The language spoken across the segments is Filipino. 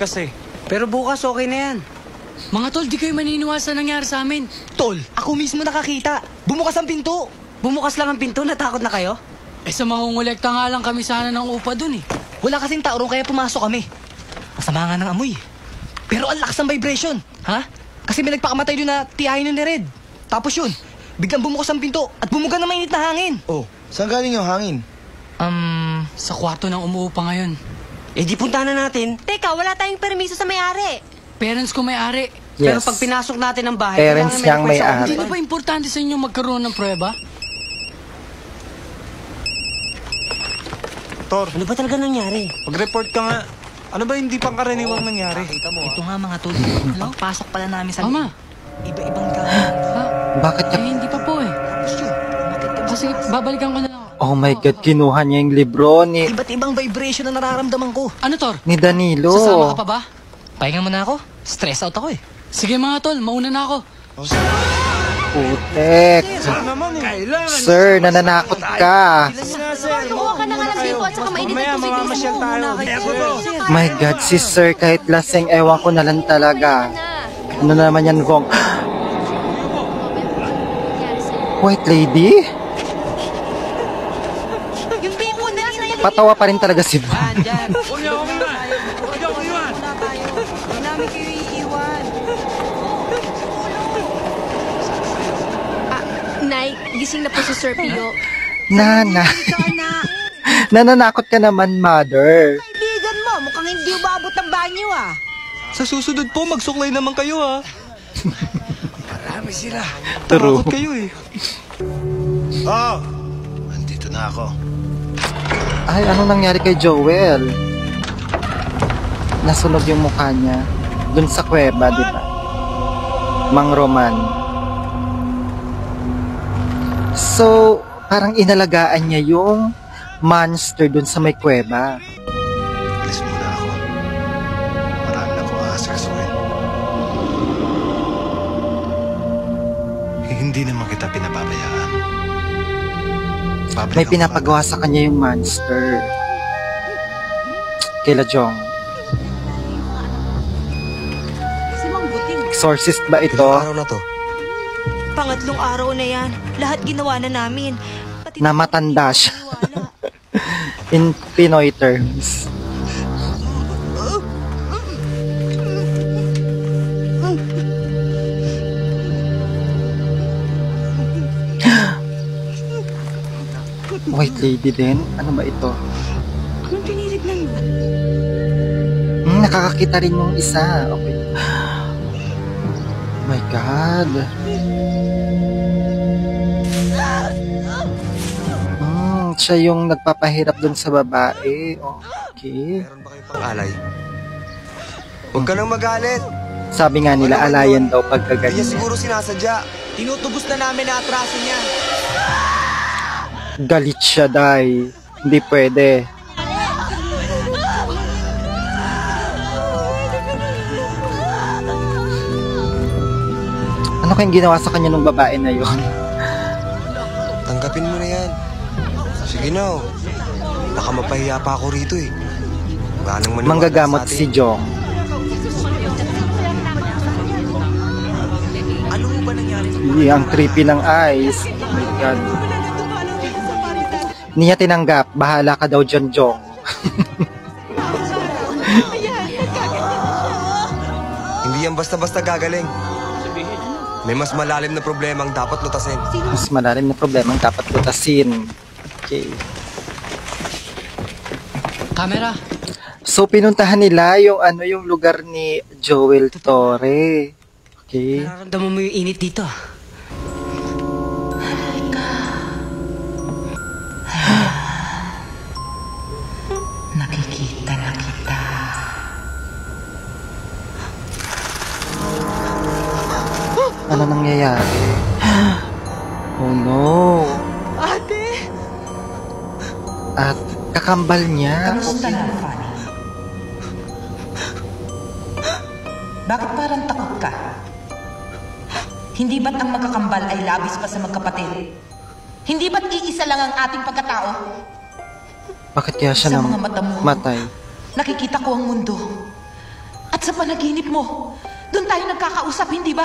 kasi. Pero bukas okay na yan. Mga tol, di kayo maniniwala sa nangyari sa amin. Tol, ako mismo nakakita. Bumukas ang pinto. Bumukas lang ang pinto, natakot na kayo? Eh sa mangungulekta nga lang kami sana ng upa dun eh. Wala kasing tao ron kaya pumasok kami. Masama nga ng amoy. Pero ang lakas ng vibration. Ha? Kasi may nagpakamatay doon na tiyahin ni Red. Tapos yun, biglang bumukas ang pinto at bumuga na mainit na hangin. Oh, saan galing yung hangin? Sa kwarto ng umuupa ngayon. Eh di punta na natin. Teka, wala tayong permiso sa may-ari. Parents ko may-ari. Pero Yes. pag pinasok natin ang bahay, Parents kailangan niyang request sa may-ari. Hindi ombudsman. na ba importante sa inyo magkaroon ng prueba? Tor, Ano ba talaga nangyari? mag-report ka nga. Ano ba hindi pang karaniwang nangyari? Ito nga mga tol. Pagpasok pala namin sa Mama, iba-ibang gamit. ha? Bakit Eh, hindi pa po eh. Kasi babalikan ko na lang. Oh my God, kinuha niya yung libro ni Iba't ibang vibration na nararamdaman ko. Ano, Tor? Danilo. Sasama ka pa ba? Pahinga mo na ako. Stress out ako eh. Sige mga tol, mauna na ako. Putek. Naman eh. Sir, nananakot ka. Kumuha ka na nga ng libo at saka mainit na tubig din sa mo. My God, si Sir kahit lasing, ewan ko na lang talaga. Ano na naman yan, Vong? White lady? Yung bimbo na lang. Patawa pa rin talaga si Vong. Andyan. Namin kayo iiwan. Nay, gising na po si Sir Pio. Nana. Nananakot ka naman, mother. Kaibigan mo, mukhang hindi umabot ng banyo ah. Sa susunod po, magsuklay naman kayo ha. Marami sila. True. Takot kayo eh. Oh, andito na ako. Ay, ano nangyari kay Joel? Nasunog yung mukha niya. Dun sa kuweba, di ba? Mang Roman. So, parang inalagaan niya yung monster dun sa may kuweba. Alis muna ako. Marami na akong asikasuhin. Hindi naman kita pinapabayaan. May pinapagawa sa kanya yung monster. Kila Jong. Exorcist ba ito? Ilang araw na to? Pangatlong araw na yan. Lahat ginawa na namin. Pati Na matanda siya. In Pinoy terms. White lady din? Ano ba ito? Anong tinirignan mo? Nakakakita rin yung isa. Okay. Oh my God. Siya yung nagpapahirap dun sa babae. Okay. Meron ba kayo pang alay? Huwag ka nang magalit. Sabi nga nila, alayan daw Hindi niya pagkaganyan. siguro sinasadya. Tinutubos na namin na atraso niya. Galit siya, Day. Hindi pwede. Ano kayang ginawa sa kanya ng babae na yon? Tanggapin mo na yan. Sige na. Baka mapahiya pa ako rito eh. Wala nang maniwala Manggagamot sa atin. si Jong. Ano ba nangyari? Ang creepy ng eyes. Oh my God. Hindi niya tinanggap. Bahala ka daw dyan, Jong. Hindi yan basta-basta gagaling. May mas malalim na problema ang dapat lutasin. Mas malalim na problema ang dapat lutasin. Okay. Camera. So, pinuntahan nila yung lugar ni Joel Torre. Okay. Nararamdaman mo yung init dito. Nakikita na kita. Ano nangyayari? Oh no. Ate! At kakambal niya. Kamusta na, Fanny? Bakit parang takot ka? Hindi ba't ang magkakambal ay labis pa sa magkapatid? Hindi ba't iisa lang ang ating pagkatao? Bakit kaya siya Sa mga mata mo. matay? Nakikita ko ang mundo. Sa panaginip mo, doon tayo nagkakausap, hindi ba?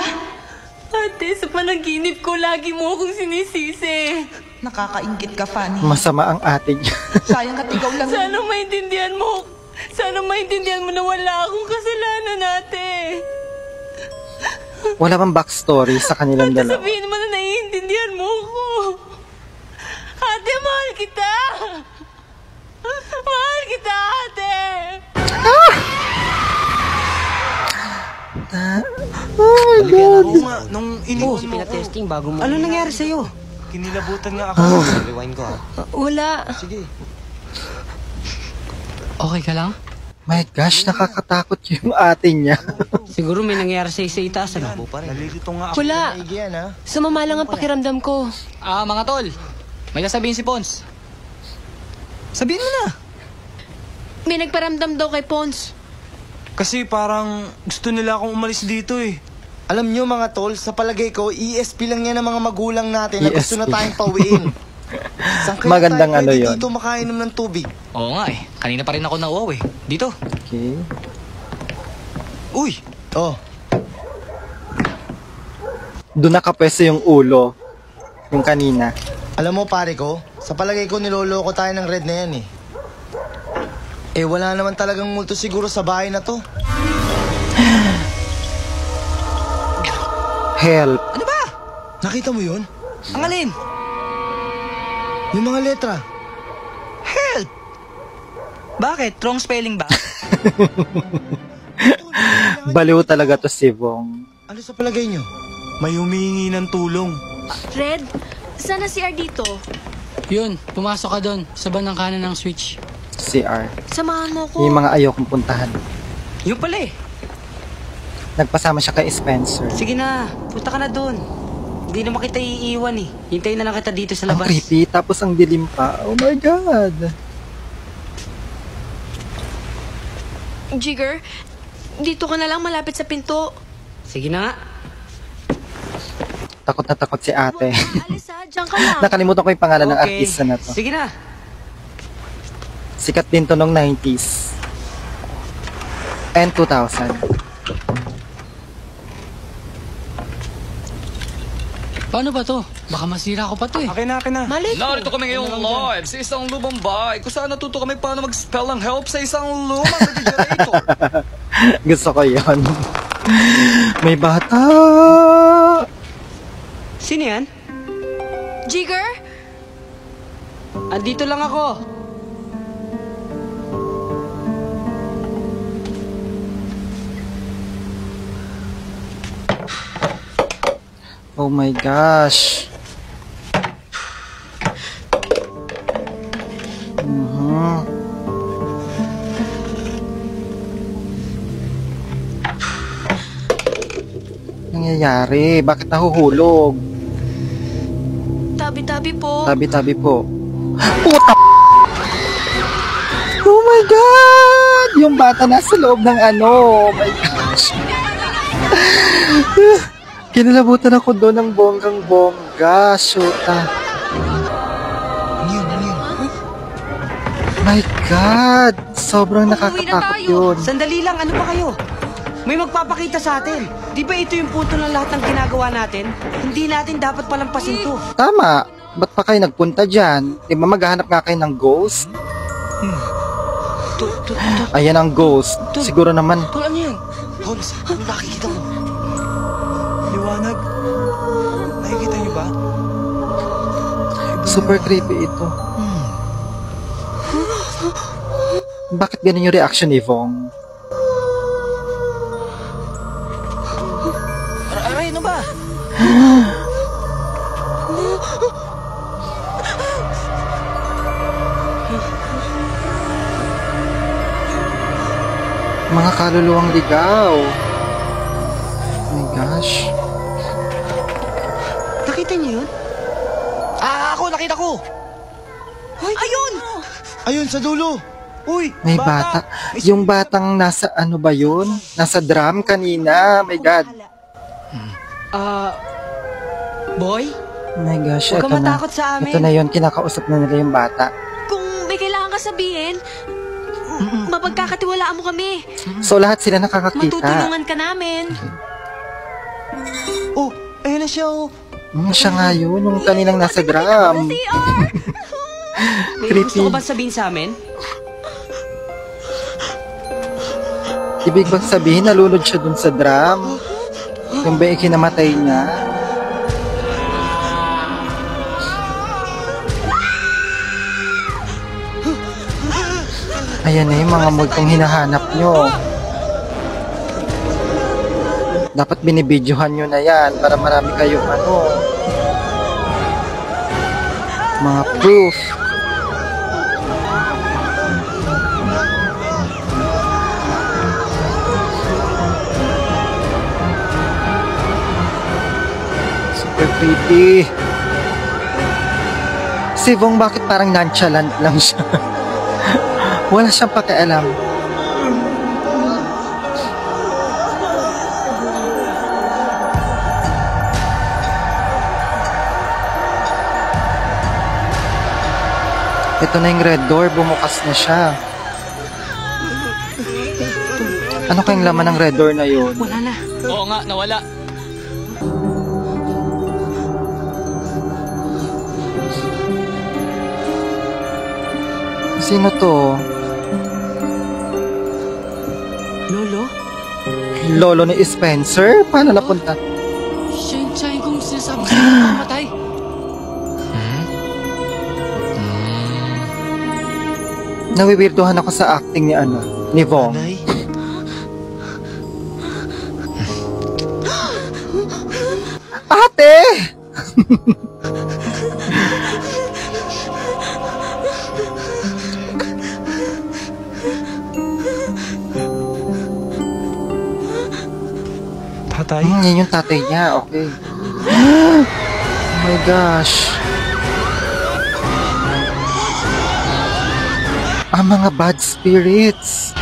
Ate, sa panaginip ko, lagi mo akong sinisisi. Nakakaingit ka, Fanny. Masama ang ate niya. Sayang at ikaw lang. Sana maintindihan mo. Sana maintindihan mo na wala akong kasalanan, ate. Wala bang backstory sa kanilang Ate, dalawa? sabihin mo na naiintindihan mo ko. Ate, mahal kita. Mahal kita, ate. Oh my God! Oo nga, nung iniwan mo ako, Pinatesting bago mo. Ano nangyari sa'yo? kinilabutan nga ako. Rewind ko ha. Wala. Sige. Okay ka lang? My gosh, nakakatakot yung ate niya. Siguro may nangyari sa itaas, ano? Nalilito nga ako. Wala. Igian ha. Sumama lang ang pakiramdam ko. Mga tol, may sasabihin si Pons. Sabihin mo na. May nagparamdam daw kay Pons. Kasi parang gusto nila akong umalis dito eh. Alam nyo mga tol, sa palagay ko, ESP lang yan ng mga magulang natin na gusto ESP. na tayong pauwiin. Saan kaya Magandang tayo ano pwede yun. dito makainom ng tubig? Oo nga eh. Kanina pa rin ako nauwaw eh. Dito. Okay. Uy! Oh, Doon nakapwesto yung ulo. Yung kanina. alam mo pare ko, sa palagay ko niloloko tayo ng red na yan eh. Eh wala naman talagang multo siguro sa bahay na to. Help. Ano ba? Nakita mo yun? Ang alin? Yung mga letra. Help! Bakit? Wrong spelling ba? Baliw talaga to si Vong. Ano sa palagay nyo? May humihingi ng tulong. Red, sana si R dito. Yun, pumasok ka doon sa bandang kanan ng switch. CR. Samahan mo ko. Yung mga ayokong puntahan. Yung pala eh. Nagpasama siya kay Spencer. Sige na, punta ka na doon. Hindi naman kita iiwan eh. Hintayin na lang kita dito sa Ang labas. creepy, tapos ang dilim pa. Oh my God. Jigger, dito ka na lang malapit sa pinto. Sige na nga. Takot na takot si ate. Alis ha, diyan ka lang. Nakalimutan ko yung pangalan ng Okay. artista na to. Sige na. Sikat din to nung 90s. And 2000. Paano ba to? Baka masira ko pa to eh. Akin na. Mali ko. Narito kami ngayong live sa isang lumang bahay kung saan natuto kami paano mag-spell ng help sa isang lumang refrigerator. Gusto ko yon. May bata. Sino yan? Jigger? Andito lang ako. Oh my gosh. Nangyayari? Bakit nahuhulog? Tabi-tabi po. Tabi-tabi po. Puta! Oh my God! Yung bata nasa loob ng ano. Oh my gosh. Kinalabutan ako doon ng bonggang-bongga. Shoota. Ano yun? My God! Sobrang Uuwi na nakakatakot tayo. yun. Sandali lang, ano ba kayo? May magpapakita sa atin. Di ba ito yung punto ng lahat ng ginagawa natin? Hindi natin dapat palampasin to. Tama. Ba't pa kayo nagpunta dyan? Di ba maghahanap nga kayo ng ghost? Ayan ang ghost. Siguro naman. Tol, ano yan? Pons, ano nakikita mo? Liwanag. Nakikita niyo ba? Super creepy ito. Bakit ganun yung reaction ni Vong? Aray, ano ba? Mga kaluluwang ligaw. Oh my gosh. Nakita niyo yun? Nakita ko! Ayun! Ayun, sa dulo! Uy! May bata. Yung batang nasa ano ba yun? Nasa drum kanina. My God. Boy? Oh my gosh. Huwag Ito ka na. matakot sa amin. Ito na yun. Kinakausap na nila yung bata. Kung may kailangan ka sabihin, Mapagkakatiwalaan mo kami. So lahat sila nakakakita. Matutulungan ka namin. Oh, ayun na siya oh. Siya nga yun, yung kaninang nasa drum. May Creepy. gusto ko ba sabihin sa amin? Ibig bang sabihin, nalunod siya dun sa drum? Yung ba ikinamatay niya? Ayan na yung mga multong hinahanap nyo. Dapat binibidyohan nyo na yan para marami kayong mga proof. Super creepy. Si Vong bakit parang nonchalant lang siya? Wala siyang pakialam. Ito na yung red door, bumukas na siya. Ano kayang laman ng red door na yun? Wala na. Oo nga, nawala. Sino to? Lolo? Lolo ni Spencer? Paano napunta? Siya yung kung sinasabi sa'yo mamatay. Nawiwirduhan ako sa acting ni Vong. Nay? Ate! Tatay? Yan yung tatay niya, okay. Oh my gosh. Ang mga bad spirits.